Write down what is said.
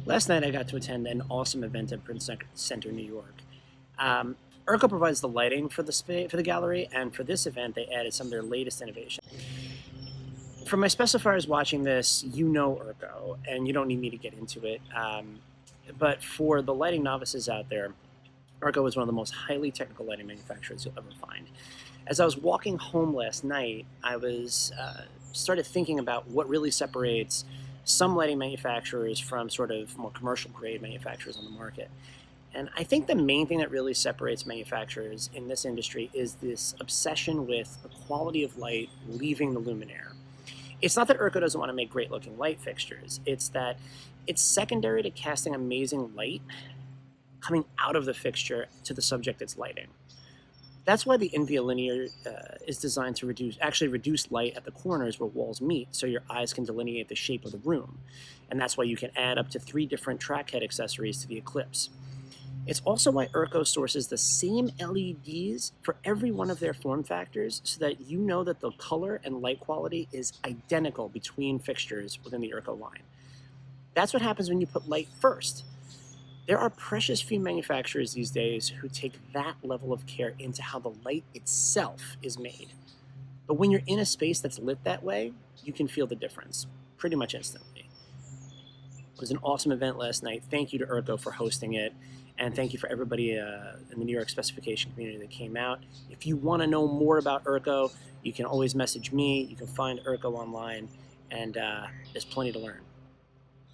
Last night I got to attend an awesome event at Print Center, New York. Urco provides the lighting for the gallery, and for this event they added some of their latest innovation. For my specifiers watching this, you know Urco, and you don't need me to get into it. But for the lighting novices out there, Urco is one of the most highly technical lighting manufacturers you'll ever find. As I was walking home last night, I started thinking about what really separates some lighting manufacturers from sort of more commercial grade manufacturers on the market. And I think the main thing that really separates manufacturers in this industry is this obsession with the quality of light leaving the luminaire. It's not that Urco doesn't want to make great looking light fixtures, it's that it's secondary to casting amazing light coming out of the fixture to the subject it's lighting. That's why the Invia Linear is designed to reduce light at the corners where walls meet so your eyes can delineate the shape of the room. And that's why you can add up to 3 different track head accessories to the Eclipse. It's also why Urco sources the same LEDs for every one of their form factors so that you know that the color and light quality is identical between fixtures within the Urco line. That's what happens when you put light first. There are precious few manufacturers these days who take that level of care into how the light itself is made. But when you're in a space that's lit that way, you can feel the difference pretty much instantly. It was an awesome event last night. Thank you to Urco for hosting it, and thank you for everybody in the New York specification community that came out. If you want to know more about Urco, you can always message me. You can find Urco online, and there's plenty to learn.